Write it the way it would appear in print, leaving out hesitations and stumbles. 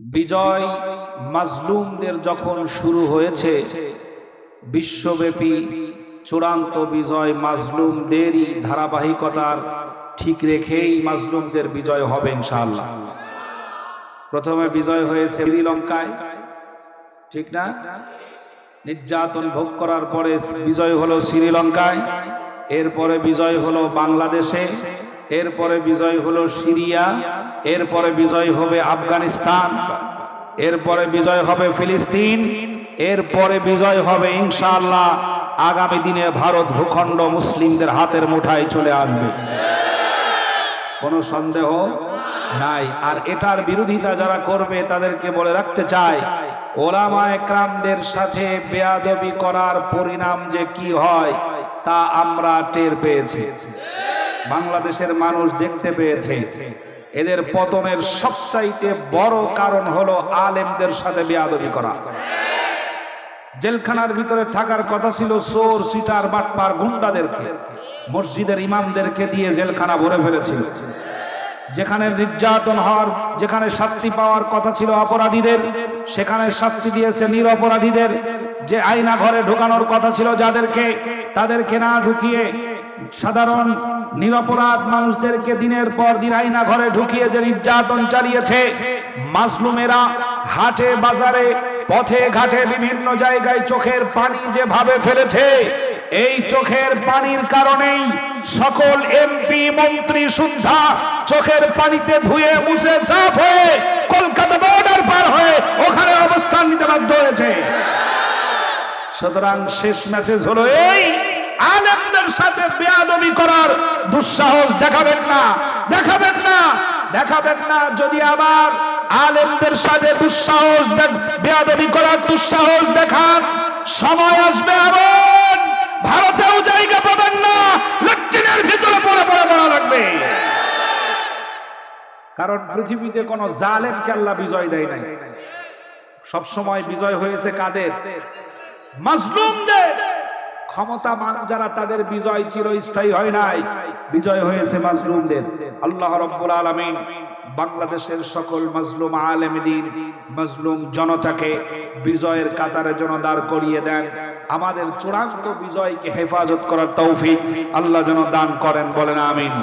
বিজয় মাজলুমদের যখন শুরু হয়েছে, বিশ্বব্যাপী চূড়ান্ত বিজয় মাজলুমদেরই ধারাবাহিকতার ঠিক রেখেই মাজলুমদের বিজয় হবে ইনশাআল্লাহ। প্রথমে বিজয় হয়েছে শ্রীলঙ্কায়, ঠিক না? নির্যাতন ভোগ করার পরে বিজয় হলো শ্রীলঙ্কায়, এরপরে বিজয় হলো বাংলাদেশে, এরপরে বিজয় হলো সিরিয়া, এরপরে বিজয় হবে আফগানিস্তান, এরপরে বিজয় হবে ফিলিস্তিন, এরপরে বিজয় হবে ইনশাআল্লাহ আগামী দিনে ভারত ভূখণ্ড মুসলিমদের হাতের মুঠায় চলে আসবে, কোনো সন্দেহ নাই। আর এটার বিরোধিতা যারা করবে তাদেরকে বলে রাখতে চাই, ওলামা একরামদের সাথে বেয়াদবি করার পরিণাম যে কি হয় তা আমরা টের পেয়েছি, বাংলাদেশের মানুষ দেখতে পেয়েছে। এদের পতনের সবচাইতে বড় কারণ হলো আলেমদের সাথে বেয়াদবি করা। জেলখানার ভিতরে থাকার কথা ছিল চোর, সিটার, বাটপার, গুন্ডাদেরকে, মসজিদের ইমামদেরকে দিয়ে জেলখানা ভরে ফেলেছিল। যেখানে নির্যাতন হওয়ার, যেখানে শাস্তি পাওয়ার কথা ছিল অপরাধীদের, সেখানে শাস্তি দিয়েছে নিরপরাধীদের। যে আয়না ঘরে ঢুকানোর কথা ছিল যাদেরকে, তাদেরকে না ঢুকিয়ে সাধারণ নিরপরাধ মানুষদেরকে দিনের পর দিন আয়না ঘরে ঢুকিয়ে যে নির্যাতন চালিয়েছে। মাজলুমেরা হাটে বাজারে পথে ঘাটে বিভিন্ন জায়গায় চোখের পানি যেভাবে ফেলেছে, এই চোখের পানির কারণেই সকল এমপি মন্ত্রী সুদ্ধা চোখের পানিতে ধুয়ে মুছে সাফ হয়ে কলকাতা বর্ডার পার হয়ে ওখানে অবস্থান নিতে বাধ্য হয়েছে। সুতরাং শেষ মেসেজ হলো এই, আলেমদের সাথে বেয়াদবি করার দুঃসাহস দেখাবেন না, দেখাবেন না, দেখাবেন না। যদি আবার আলেমদের সাথে দুঃসাহস, বেয়াদবি করার দুঃসাহস দেখান, সময় আসবে আবার ভারতেও জায়গা পাবেন না, ল্যাট্রিনের ভিতরে পড়ে পড়ে পড়া লাগবে। কারণ পৃথিবীতে কোন জালেমকে আল্লাহ বিজয় দেয় নাই, সব সময় বিজয় হয়েছে কাদের? মাজলুমদের। ক্ষমতাবান যারা, তাদের বিজয় চিরস্থায়ী হয় নাই, বিজয় হয়েছে মাজলুমদের। আল্লাহ রাব্বুল আলামিন বাংলাদেশের সকল মাজলুম আলেম দ্বীন, মাজলুম জনতাকে বিজয়ের কাতারে যেন দাঁড় করিয়ে দেন। আমাদের চূড়ান্ত বিজয়কে হেফাজত করার তৌফিক আল্লাহ যেন দান করেন, বলেন আমিন।